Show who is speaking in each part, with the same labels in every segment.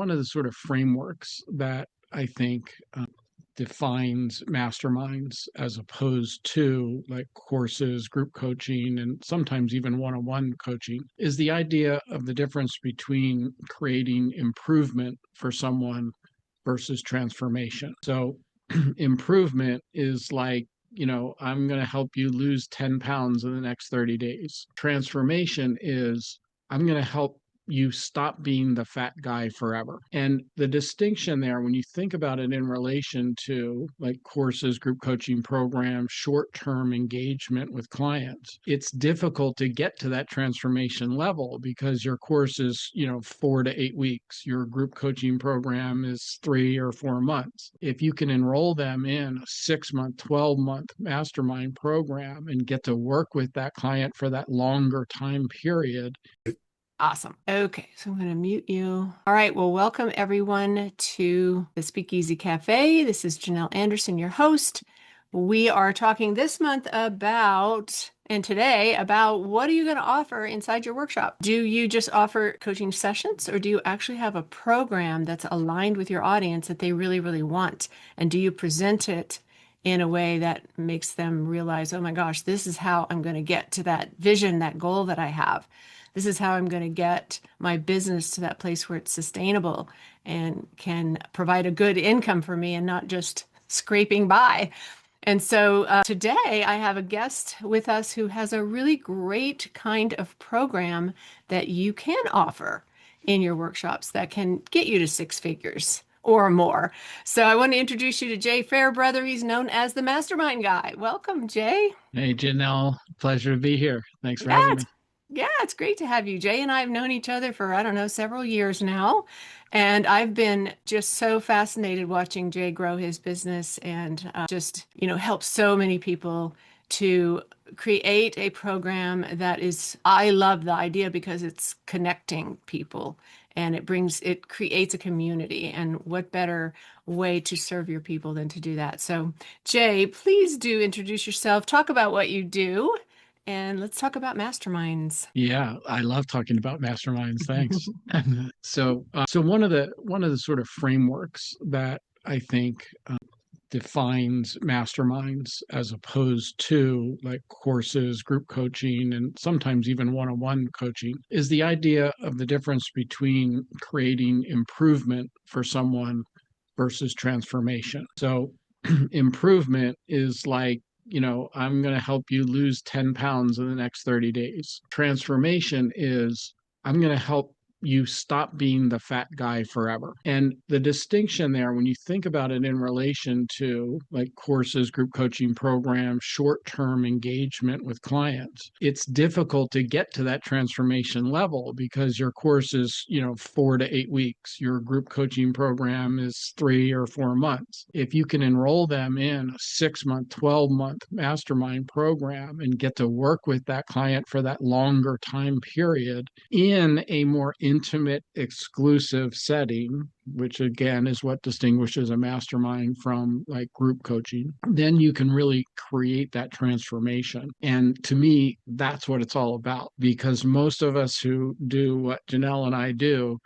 Speaker 1: one of the sort of frameworks that I think defines masterminds as opposed to like courses, group coaching, and sometimes even one-on-one coaching is the idea of the difference between creating improvement for someone versus transformation. So improvement is like, I'm going to help you lose 10 pounds in the next 30 days. Transformation is, I'm going to help you stop being the fat guy forever. And the distinction there, when you think about it in relation to like courses, group coaching programs, short-term engagement with clients, it's difficult to get to that transformation level because your course is, 4 to 8 weeks. Your group coaching program is 3 or 4 months. If you can enroll them in a 6-month, 12-month mastermind program and get to work with that client for that longer time period.
Speaker 2: Awesome. Okay, so I'm going to mute you. All right, well, welcome everyone to the Speakeasy Cafe. This is Janelle Anderson, your host. We are talking this month today about what are you going to offer inside your workshop? Do you just offer coaching sessions, or do you actually have a program that's aligned with your audience that they really, really want? And do you present it in a way that makes them realize, oh my gosh, this is how I'm going to get to that vision, that goal that I have. This is how I'm going to get my business to that place where it's sustainable and can provide a good income for me and not just scraping by. And so today I have a guest with us who has a really great kind of program that you can offer in your workshops that can get you to 6 figures or more. So I want to introduce you to Jay Fairbrother. He's known as the Mastermind Guy. Welcome, Jay.
Speaker 1: Hey, Janelle, pleasure to be here. Thanks for having me.
Speaker 2: Yeah, it's great to have you. Jay and I have known each other for, several years now. And I've been just so fascinated watching Jay grow his business and help so many people to create a program that is, I love the idea because it's connecting people and it creates a community. And what better way to serve your people than to do that? So Jay, please do introduce yourself, talk about what you do. And let's talk about masterminds.
Speaker 1: Yeah, I love talking about masterminds. Thanks. So one of the sort of frameworks that I think defines masterminds as opposed to like courses, group coaching, and sometimes even one-on-one coaching is the idea of the difference between creating improvement for someone versus transformation. So improvement is like, I'm going to help you lose 10 pounds in the next 30 days. Transformation is, I'm going to help you stop being the fat guy forever. And the distinction there, when you think about it in relation to like courses, group coaching programs, short-term engagement with clients, it's difficult to get to that transformation level because your course is, 4 to 8 weeks. Your group coaching program is 3 or 4 months. If you can enroll them in a 6-month, 12-month mastermind program and get to work with that client for that longer time period in a more intimate, exclusive setting, which again is what distinguishes a mastermind from like group coaching, then you can really create that transformation. And to me, that's what it's all about, because most of us who do what Janelle and I do,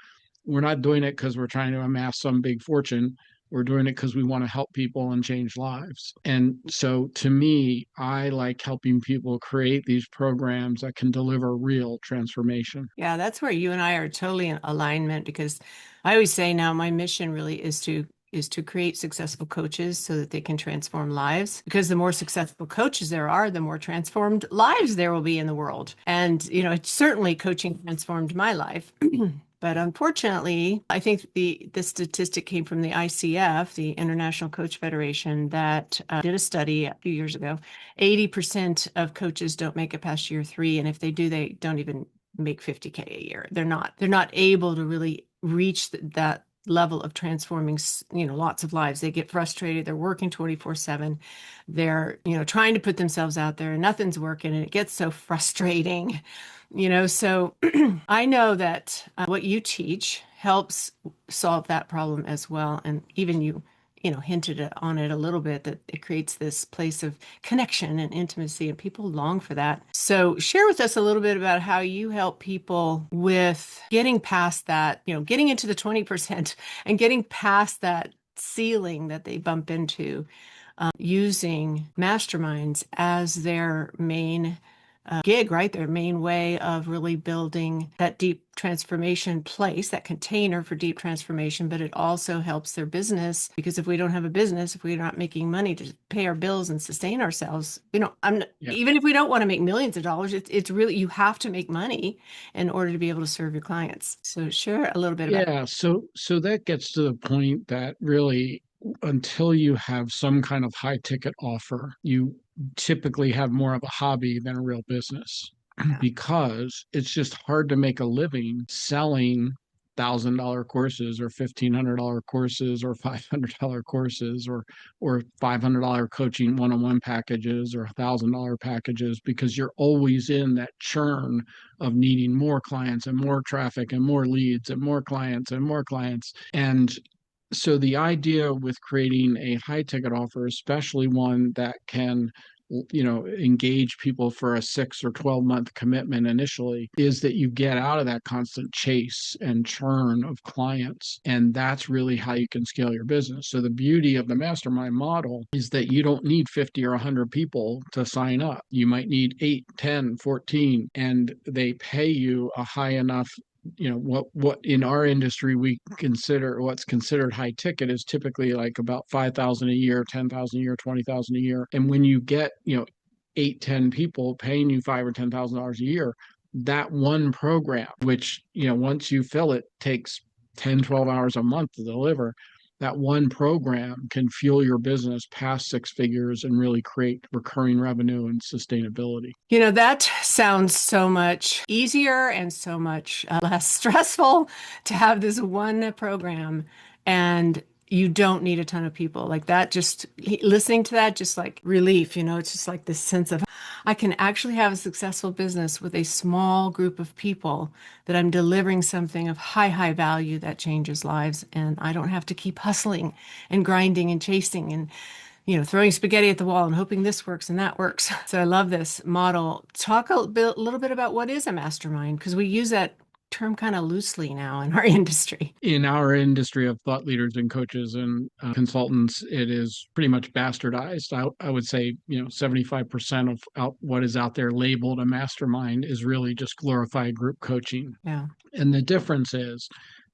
Speaker 1: we're not doing it because we're trying to amass some big fortune. We're doing it because we want to help people and change lives. And so to me, I like helping people create these programs that can deliver real transformation.
Speaker 2: Yeah, that's where you and I are totally in alignment, because I always say now my mission really is to create successful coaches so that they can transform lives, because the more successful coaches there are, the more transformed lives there will be in the world. And, certainly coaching transformed my life. But unfortunately, I think the statistic came from the ICF, the International Coach Federation, that did a study a few years ago. 80% of coaches don't make it past year 3. And if they do, they don't even make 50K a year. They're not able to really reach that level of transforming, lots of lives. They get frustrated. They're working 24/7. They're, trying to put themselves out there and nothing's working, and it gets so frustrating. So I know that what you teach helps solve that problem as well. And even you hinted on it a little bit, that it creates this place of connection and intimacy, and people long for that. So share with us a little bit about how you help people with getting past that, getting into the 20% and getting past that ceiling that they bump into, using masterminds as their main gig, right? Their main way of really building that deep transformation place, that container for deep transformation. But it also helps their business, because if we don't have a business, if we're not making money to pay our bills and sustain ourselves,
Speaker 1: Yeah.
Speaker 2: even if we don't want to make millions of dollars, it's really, you have to make money in order to be able to serve your clients. So share a little bit about.
Speaker 1: Yeah. So that gets to the point that really, until you have some kind of high ticket offer, you typically have more of a hobby than a real business,
Speaker 2: Yeah.
Speaker 1: because it's just hard to make a living selling $1,000 courses or $1,500 courses or $500 courses or $500 coaching one-on-one packages or $1,000 packages, because you're always in that churn of needing more clients and more traffic and more leads and more clients and more clients. And so the idea with creating a high ticket offer, especially one that can engage people for a 6 or 12 month commitment initially, is that you get out of that constant chase and churn of clients, and that's really how you can scale your business. So the beauty of the mastermind model is that you don't need 50 or 100 people to sign up. You might need 8, 10, 14, and they pay you a high enough, what in our industry we consider, what's considered high ticket is typically like about 5,000 a year, 10,000 a year, 20,000 a year. And when you get 8, 10 people paying you $5,000 or $10,000 a year, that one program, which once you fill it, takes 10, 12 hours a month to deliver, that one program can fuel your business past 6 figures and really create recurring revenue and sustainability.
Speaker 2: That sounds so much easier and so much less stressful to have this one program, and you don't need a ton of people. Like that, just listening to that, just like relief, it's just like this sense of, I can actually have a successful business with a small group of people that I'm delivering something of high, high value that changes lives. And I don't have to keep hustling and grinding and chasing and throwing spaghetti at the wall and hoping this works and that works. So I love this model. Talk a little bit about what is a mastermind, because we use that term kind of loosely now in our industry.
Speaker 1: In our industry of thought leaders and coaches and consultants, it is pretty much bastardized. I would say 75% of what is out there labeled a mastermind is really just glorified group coaching.
Speaker 2: Yeah.
Speaker 1: And the difference is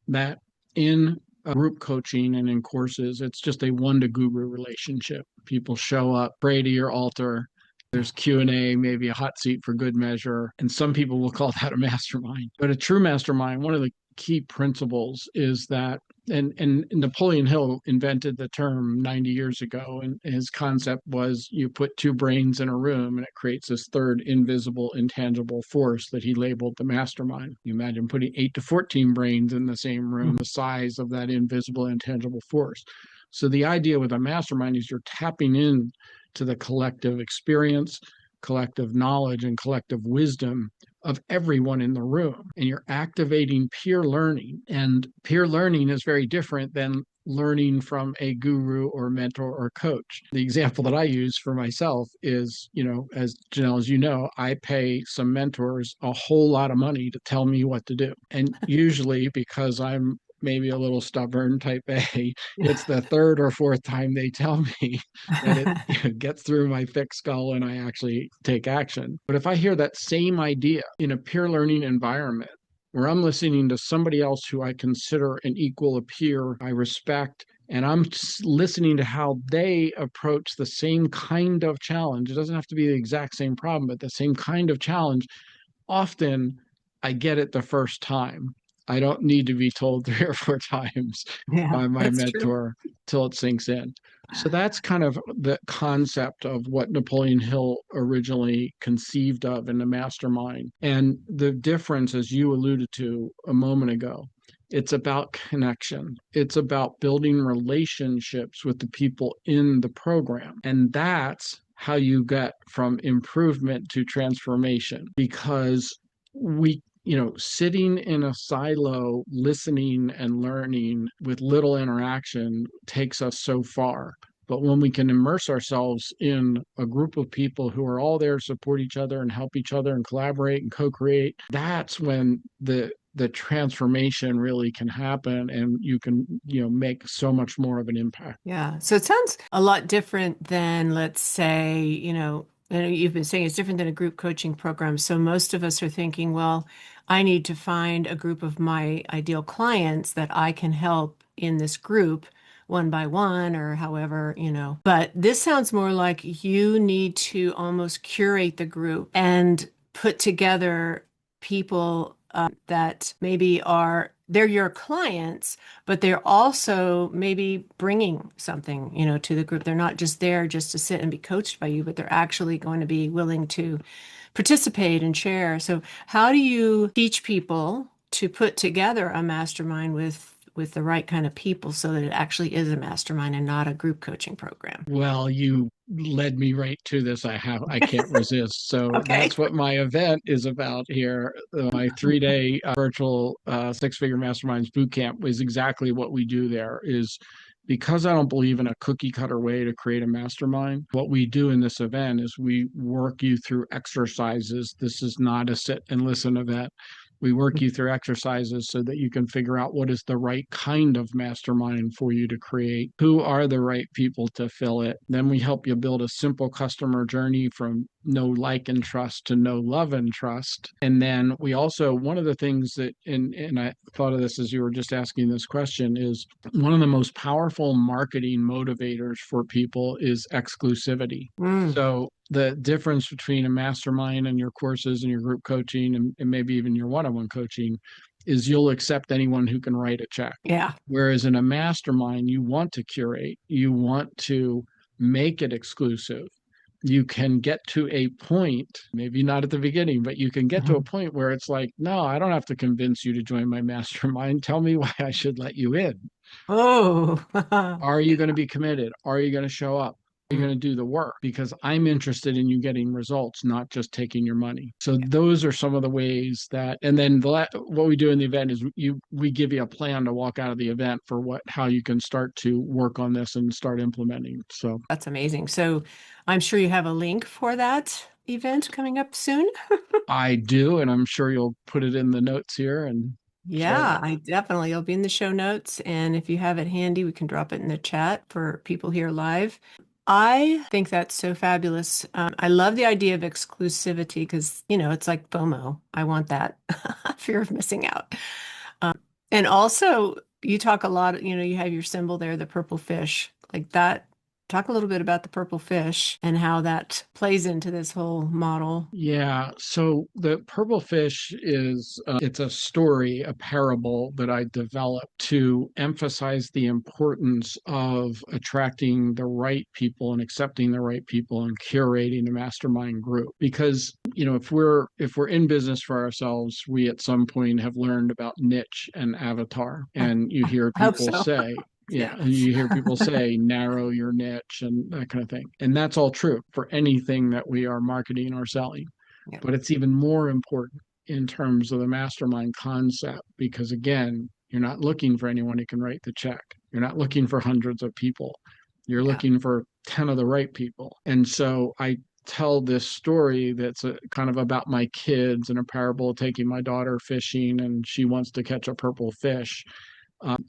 Speaker 1: that in group coaching and in courses, it's just a one-to-guru relationship. People show up, pray to your altar. There's Q&A, maybe a hot seat for good measure. And some people will call that a mastermind. But a true mastermind, one of the key principles is that, and Napoleon Hill invented the term 90 years ago, and his concept was you put two brains in a room and it creates this third invisible, intangible force that he labeled the mastermind. You imagine putting 8 to 14 brains in the same room, the size of that invisible, intangible force. So the idea with a mastermind is you're tapping in to the collective experience, collective knowledge, and collective wisdom of everyone in the room. And you're activating peer learning. And peer learning is very different than learning from a guru or mentor or coach. The example that I use for myself is, as Janelle, as you know, I pay some mentors a whole lot of money to tell me what to do. And usually, because I'm maybe a little stubborn type A, it's the third or fourth time they tell me that it gets through my thick skull and I actually take action. But if I hear that same idea in a peer learning environment where I'm listening to somebody else who I consider an equal, a peer I respect, and I'm listening to how they approach the same kind of challenge, it doesn't have to be the exact same problem, but the same kind of challenge, often I get it the first time. I don't need to be told 3 or 4 times
Speaker 2: Yeah,
Speaker 1: by my
Speaker 2: that's true.
Speaker 1: mentor till it sinks in. So that's kind of the concept of what Napoleon Hill originally conceived of in the mastermind. And the difference, as you alluded to a moment ago, it's about connection. It's about building relationships with the people in the program. And that's how you get from improvement to transformation, because we sitting in a silo, listening and learning with little interaction takes us so far. But when we can immerse ourselves in a group of people who are all there to support each other and help each other and collaborate and co-create, that's when the transformation really can happen, and you can, make so much more of an impact.
Speaker 2: Yeah. So it sounds a lot different than, let's say, and you've been saying it's different than a group coaching program. So most of us are thinking, well, I need to find a group of my ideal clients that I can help in this group one by one or however. But this sounds more like you need to almost curate the group and put together people that maybe they're your clients, but they're also maybe bringing something, to the group. They're not just there just to sit and be coached by you, but they're actually going to be willing to participate and share. So how do you teach people to put together a mastermind with the right kind of people so that it actually is a mastermind and not a group coaching program?
Speaker 1: Well, you led me right to this. I can't resist. So
Speaker 2: Okay.
Speaker 1: that's what my event is about here. My 3-day virtual six-figure masterminds boot camp is exactly what we do there. Is because I don't believe in a cookie cutter way to create a mastermind. What we do in this event is we work you through exercises. This is not a sit and listen event. We work you through exercises so that you can figure out what is the right kind of mastermind for you to create, who are the right people to fill it. Then we help you build a simple customer journey from know, like, and trust to know, love, and trust. And then we also, one of the things that, and I thought of this as you were just asking this question, is one of the most powerful marketing motivators for people is exclusivity.
Speaker 2: Mm,
Speaker 1: So the difference between a mastermind and your courses and your group coaching and maybe even your one-on-one coaching is you'll accept anyone who can write a check.
Speaker 2: yeah.
Speaker 1: Whereas in a mastermind, you want to curate, you want to make it exclusive. You can get to a point, maybe not at the beginning, but you can get to a
Speaker 2: Mhm.
Speaker 1: point where it's like, no, I don't have to convince you to join my mastermind. Tell me why I should let you in.
Speaker 2: Oh,
Speaker 1: Are you
Speaker 2: yeah.
Speaker 1: going to be committed? Are you going to show up? Are you
Speaker 2: Mm,
Speaker 1: going to do the work? Because I'm interested in you getting results, not just taking your money. So those are some of the ways that, and then what we do in the event is we give you a plan to walk out of the event for how you can start to work on this and start implementing. So
Speaker 2: that's amazing. So I'm sure you have a link for that event coming up soon.
Speaker 1: I do, and I'm sure you'll put it in the notes here and share
Speaker 2: Yeah,
Speaker 1: that.
Speaker 2: I definitely. It'll be in the show notes. And if you have it handy, we can drop it in the chat for people here live. I think that's so fabulous. I love the idea of exclusivity because, it's like FOMO. I want that fear of missing out. And also, you talk a lot, you have your symbol there, the purple fish, like that. Talk a little bit about the purple fish and how that plays into this whole model.
Speaker 1: Yeah, so the purple fish is it's a story, a parable that I developed to emphasize the importance of attracting the right people and accepting the right people and curating the mastermind group. Because, if we're in business for ourselves, we at some point have learned about niche and avatar. And you hear
Speaker 2: I hope
Speaker 1: people
Speaker 2: so.
Speaker 1: say,
Speaker 2: Yeah.
Speaker 1: yeah, you hear people say narrow your niche and that kind of thing. And that's all true for anything that we are marketing or selling.
Speaker 2: Yeah.
Speaker 1: But it's even more important in terms of the mastermind concept because, again, you're not looking for anyone who can write the check. You're not looking for hundreds of people. You're
Speaker 2: Yeah.
Speaker 1: looking for 10 of the right people. And so I tell this story that's kind of about my kids and a parable of taking my daughter fishing and she wants to catch a purple fish.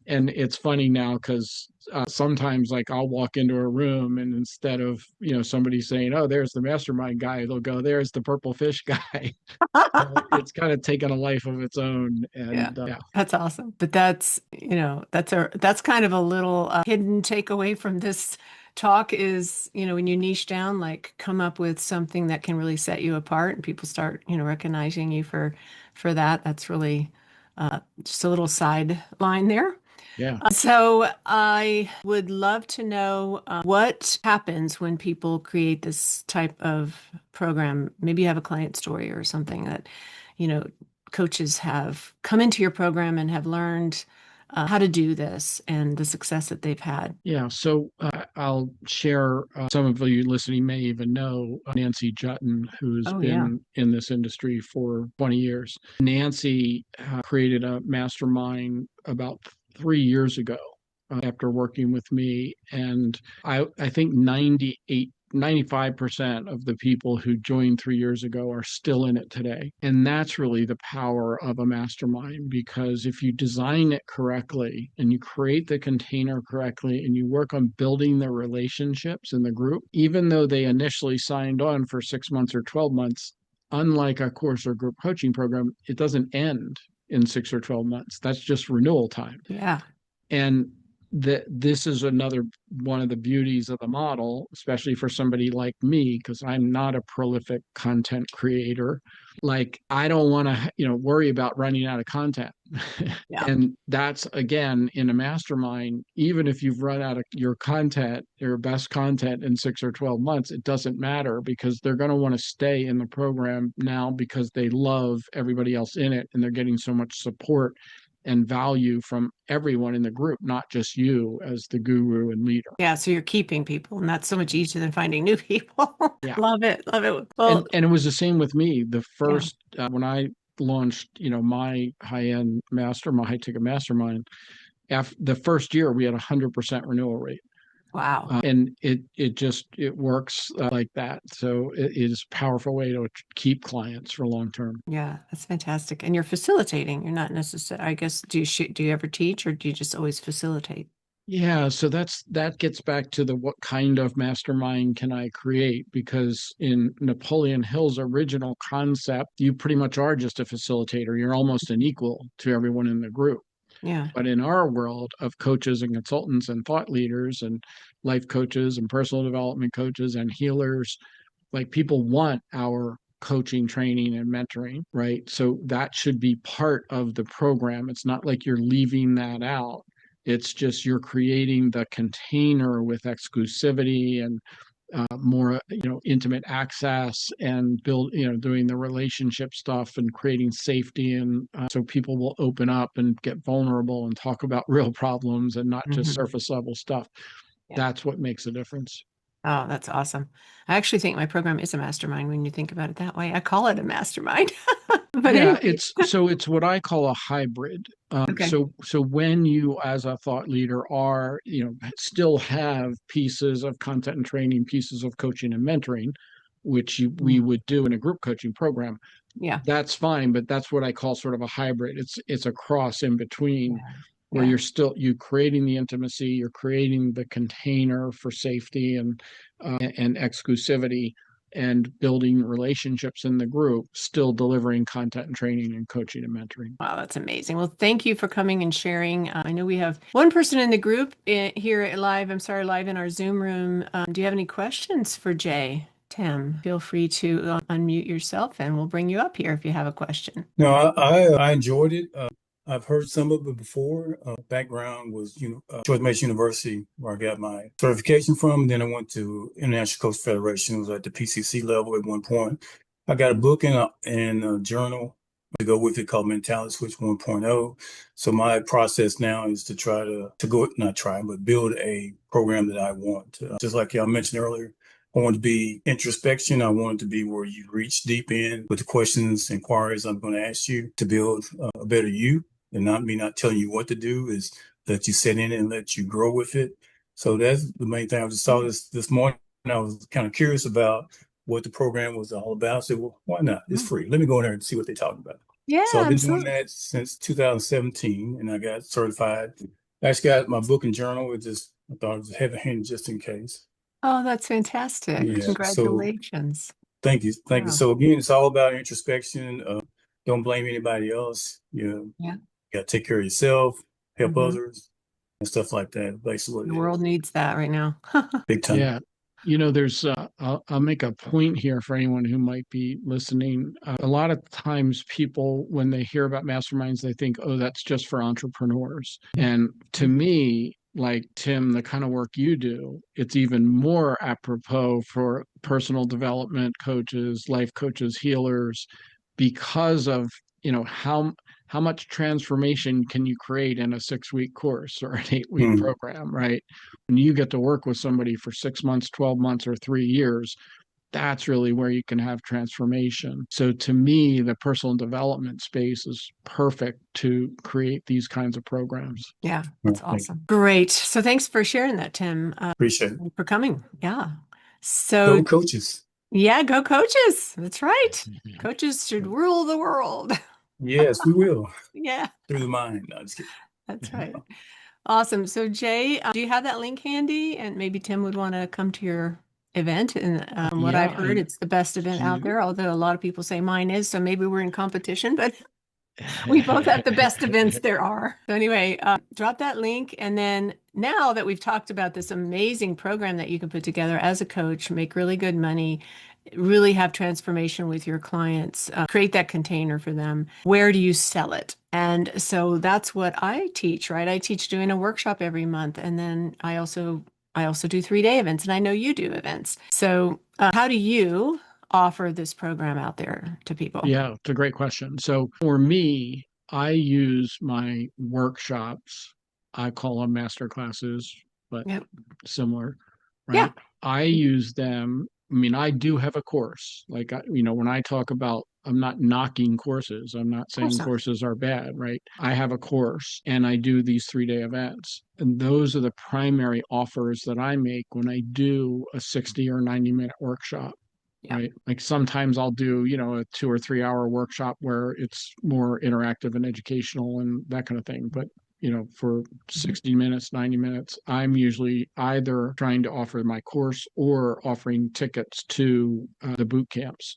Speaker 1: And it's funny now because sometimes, like, I'll walk into a room and instead of somebody saying, "Oh, there's the mastermind guy," they'll go, "There's the purple fish guy." So it's kind of taken a life of its own,
Speaker 2: Yeah,
Speaker 1: and yeah,
Speaker 2: that's awesome. But that's kind of a little hidden takeaway from this talk is, when you niche down, like come up with something that can really set you apart and people start, recognizing you for that. That's really just a little sideline there.
Speaker 1: yeah.
Speaker 2: So I would love to know what happens when people create this type of program. Maybe you have a client story or something that, you know, coaches have come into your program and have learned how to do this and the success that they've had.
Speaker 1: Yeah, so I'll share, some of you listening may even know Nancy Jutton, who's
Speaker 2: Oh, yeah.
Speaker 1: been in this industry for 20 years. Nancy created a mastermind about 3 years ago after working with me. And I think 95% of the people who joined 3 years ago are still in it today. And that's really the power of a mastermind, because if you design it correctly and you create the container correctly and you work on building the relationships in the group, even though they initially signed on for 6 months or 12 months, unlike a course or group coaching program, it doesn't end in 6 or 12 months. That's just renewal time.
Speaker 2: Yeah.
Speaker 1: And this is another one of the beauties of the model, especially for somebody like me, because I'm not a prolific content creator. Like, I don't want to, worry about running out of content.
Speaker 2: Yeah.
Speaker 1: And that's, again, in a mastermind, even if you've run out of your content, your best content in 6 or 12 months, it doesn't matter, because they're going to want to stay in the program now because they love everybody else in it and they're getting so much support and value from everyone in the group, not just you as the guru and leader.
Speaker 2: Yeah. So you're keeping people, and that's so much easier than finding new people.
Speaker 1: Yeah.
Speaker 2: Love it. Love it. Well,
Speaker 1: And it was the same with me. The
Speaker 2: yeah.
Speaker 1: first, when I launched, my high-end my high-ticket mastermind, after the first year, we had 100% renewal rate.
Speaker 2: Wow.
Speaker 1: And it works like that. So it is a powerful way to keep clients for long term.
Speaker 2: Yeah, that's fantastic. And you're facilitating. You're not necessarily, I guess, do you ever teach, or do you just always facilitate?
Speaker 1: Yeah, so that gets back to the what kind of mastermind can I create? Because in Napoleon Hill's original concept, you pretty much are just a facilitator. You're almost an equal to everyone in the group.
Speaker 2: Yeah.
Speaker 1: But in our world of coaches and consultants and thought leaders and life coaches and personal development coaches and healers, like, people want our coaching, training, and mentoring, right? So that should be part of the program. It's not like you're leaving that out. It's just you're creating the container with exclusivity and more, intimate access, and doing the relationship stuff and creating safety, and so people will open up and get vulnerable and talk about real problems and not just
Speaker 2: Hmm.
Speaker 1: surface level stuff.
Speaker 2: Yeah.
Speaker 1: That's what makes a difference.
Speaker 2: Oh, that's awesome. I actually think my program is a mastermind when you think about it that way. I call it a mastermind. But
Speaker 1: Yeah,
Speaker 2: anyway,
Speaker 1: it's what I call a hybrid.
Speaker 2: okay.
Speaker 1: So when you, as a thought leader, are, still have pieces of content and training, pieces of coaching and mentoring, which we
Speaker 2: Mm.
Speaker 1: would do in a group coaching program,
Speaker 2: Yeah.
Speaker 1: that's fine. But that's what I call sort of a hybrid. It's a cross in between,
Speaker 2: Yeah.
Speaker 1: where
Speaker 2: Yeah.
Speaker 1: you creating the intimacy, you're creating the container for safety and exclusivity, and building relationships in the group, still delivering content and training and coaching and mentoring.
Speaker 2: Wow, that's amazing. Well, thank you for coming and sharing. I know we have one person in the group here at live. I'm sorry, live in our Zoom room. Do you have any questions for Jay? Tim, feel free to unmute yourself and we'll bring you up here if you have a question.
Speaker 3: No, I enjoyed it. I've heard some of it before. Background was, George Mason University, where I got my certification from. And then I went to International Coach Federation. It was at the PCC level at one point. I got a book and a journal to go with it called Mentality Switch 1.0. So my process now is to try to go, not try, but build a program that I want. Just like y'all mentioned earlier, I want to be introspection. I want it to be where you reach deep in with the questions, inquiries I'm going to ask you to build a better you, and not telling you what to do, is let you sit in it and let you grow with it. So that's the main thing. I just saw this morning. I was kind of curious about what the program was all about. I said, well, why not? It's free. Let me go in there and see what they're talking about.
Speaker 2: Yeah,
Speaker 3: So I've been doing
Speaker 2: absolutely.
Speaker 3: that since 2017, and I got certified. I actually got my book and journal. I thought I was heavy handed just in case.
Speaker 2: Oh, that's fantastic.
Speaker 3: Yeah. So
Speaker 2: Congratulations.
Speaker 3: thank you. Thank you.
Speaker 2: Wow.
Speaker 3: So again, it's all about introspection. Don't blame anybody else.
Speaker 2: Yeah.
Speaker 3: You got to take care of yourself, help
Speaker 2: Hmm.
Speaker 3: others, and stuff like that. Basically what
Speaker 2: The
Speaker 3: it
Speaker 2: world
Speaker 3: is.
Speaker 2: needs that right now.
Speaker 3: Big time.
Speaker 1: Yeah. There's, I'll make a point here for anyone who might be listening. A lot of times people, when they hear about masterminds, they think, oh, that's just for entrepreneurs. And to me, like Tim, the kind of work you do, it's even more apropos for personal development coaches, life coaches, healers, because of, how how much transformation can you create in a 6-week course or an 8-week
Speaker 3: Mm.
Speaker 1: program, right? When you get to work with somebody for 6 months, 12 months, or 3 years, that's really where you can have transformation. So to me, the personal development space is perfect to create these kinds of programs.
Speaker 2: Yeah,
Speaker 3: Well,
Speaker 2: that's
Speaker 3: thank you.
Speaker 2: awesome. Great. So thanks for sharing that, Tim,
Speaker 3: Appreciate it.
Speaker 2: and for coming. Yeah.
Speaker 3: Go
Speaker 2: So
Speaker 3: coaches.
Speaker 2: yeah, go coaches. That's right. Coaches should rule the world.
Speaker 3: Yes, we will.
Speaker 2: Yeah,
Speaker 3: Through the mind. No, just
Speaker 2: that's
Speaker 3: kidding.
Speaker 2: right. Awesome. So Jay, do you have that link handy? And maybe Tim would want to come to your event. And from what I've
Speaker 1: Yeah,
Speaker 2: heard,
Speaker 1: and
Speaker 2: it's the best event out
Speaker 1: you
Speaker 2: there, although a lot of people say mine is. So maybe we're in competition, but we both have the best events there are. So anyway, drop that link. And then now that we've talked about this amazing program that you can put together as a coach, make really good money, really have transformation with your clients, create that container for them. Where do you sell it? And so that's what I teach, right? I teach doing a workshop every month. And then I also do 3-day events, and I know you do events. So how do you offer this program out there to people?
Speaker 1: Yeah, it's a great question. So for me, I use my workshops. I call them master classes, but
Speaker 2: Yep.
Speaker 1: similar,
Speaker 2: Yeah.
Speaker 1: right? I use them. I mean, I do have a course. Like, when I talk about, I'm not knocking courses. I'm not
Speaker 2: Of course
Speaker 1: saying
Speaker 2: not.
Speaker 1: courses are bad, right? I have a course and I do these 3-day events. And those are the primary offers that I make when I do a 60 or 90-minute workshop,
Speaker 2: Yeah.
Speaker 1: right? Like sometimes I'll do, a 2 or 3 hour workshop where it's more interactive and educational and that kind of thing. But, for 60 minutes, 90 minutes, I'm usually either trying to offer my course or offering tickets to the boot camps.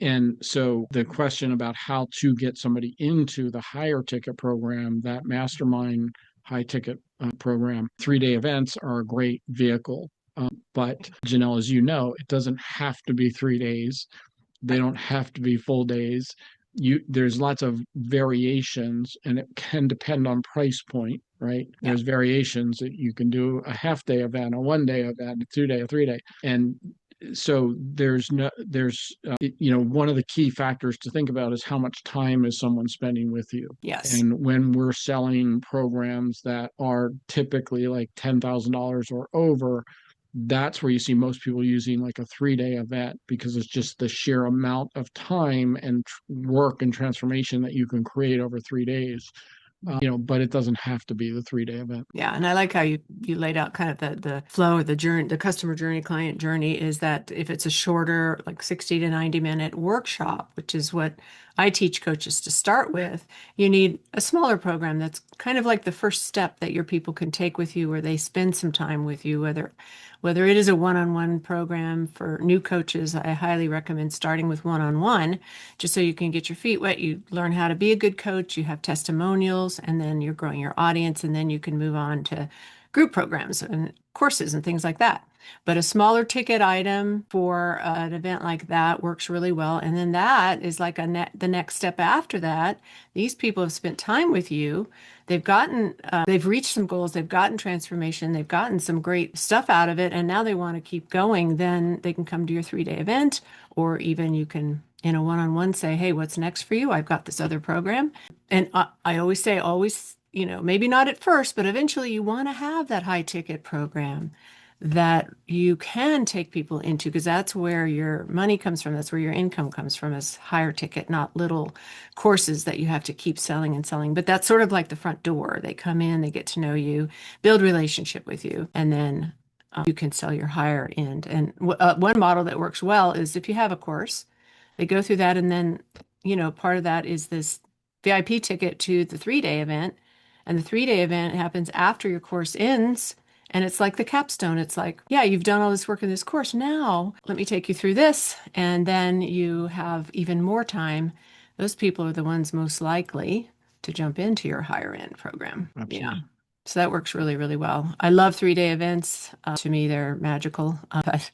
Speaker 1: And so the question about how to get somebody into the higher ticket program, that mastermind high ticket program, 3-day events are a great vehicle. But Janelle, as you know, it doesn't have to be 3 days. They
Speaker 2: Right.
Speaker 1: don't have to be full days. There's lots of variations, and it can depend on price point, right?
Speaker 2: Yeah.
Speaker 1: There's variations that you can do a half-day event, a 1-day event, a 2-day, a 3-day, and so one of the key factors to think about is how much time is someone spending with you.
Speaker 2: Yes.
Speaker 1: And when we're selling programs that are typically like $10,000 or over, that's where you see most people using like a 3-day event because it's just the sheer amount of time and work and transformation that you can create over 3 days. But it doesn't have to be the 3-day event.
Speaker 2: Yeah, and I like how you laid out kind of the flow of the journey, the customer journey, client journey, is that if it's a shorter, like 60 to 90-minute workshop, which is what I teach coaches to start with, you need a smaller program that's kind of like the first step that your people can take with you, where they spend some time with you, whether it is a one-on-one program for new coaches. I highly recommend starting with one-on-one, just so you can get your feet wet. You learn how to be a good coach, you have testimonials, and then you're growing your audience, and then you can move on to group programs and courses and things like that. But a smaller ticket item for an event like that works really well. And then that is like the next step after that. These people have spent time with you. They've reached some goals. They've gotten transformation. They've gotten some great stuff out of it. And now they want to keep going. Then they can come to your 3-day event, or even you can, in a one-on-one, say, hey, what's next for you? I've got this other program. And I always say, maybe not at first, but eventually you want to have that high ticket program that you can take people into, because that's where your money comes from. That's where your income comes from, is higher ticket, not little courses that you have to keep selling and selling. But that's sort of like the front door. They come in, they get to know you, build relationship with you, and then you can sell your higher end. And one model that works well is if you have a course, they go through that, and then, part of that is this VIP ticket to the 3-day event. And the 3-day event happens after your course ends. And it's like the capstone. It's like, yeah, you've done all this work in this course. Now let me take you through this. And then you have even more time. Those people are the ones most likely to jump into your higher end program. Yeah.
Speaker 1: Absolutely.
Speaker 2: So that works really, really well. I love 3-day events. To me, they're magical. But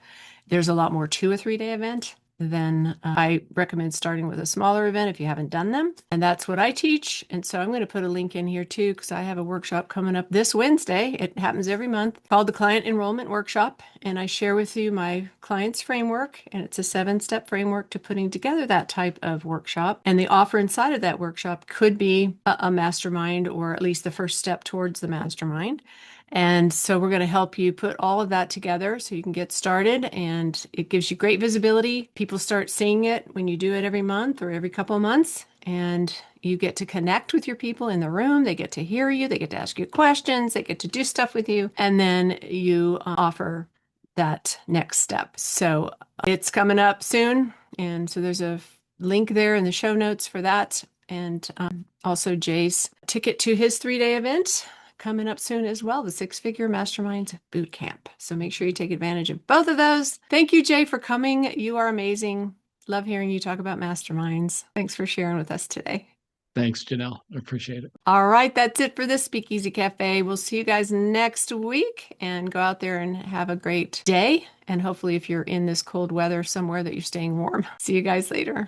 Speaker 2: there's a lot more to a 3-day event. then I recommend starting with a smaller event if you haven't done them. And that's what I teach. And so I'm going to put a link in here too, because I have a workshop coming up this Wednesday. It happens every month, called the Client Enrollment Workshop. And I share with you my client's framework. And it's a 7-step framework to putting together that type of workshop. And the offer inside of that workshop could be a mastermind, or at least the first step towards the mastermind. And so we're going to help you put all of that together so you can get started, and it gives you great visibility. People start seeing it when you do it every month or every couple of months, and you get to connect with your people in the room. They get to hear you. They get to ask you questions. They get to do stuff with you. And then you offer that next step. So it's coming up soon. And so there's a link there in the show notes for that. And also Jay's ticket to his 3-day event coming up soon as well, the 6-Figure Mastermind Boot Camp. So make sure you take advantage of both of those. Thank you, Jay, for coming. You are amazing. Love hearing you talk about masterminds. Thanks for sharing with us today.
Speaker 1: Thanks, Janelle. I appreciate it.
Speaker 2: All right, that's it for this Speakeasy Cafe. We'll see you guys next week, and go out there and have a great day. And hopefully if you're in this cold weather somewhere, that you're staying warm. See you guys later.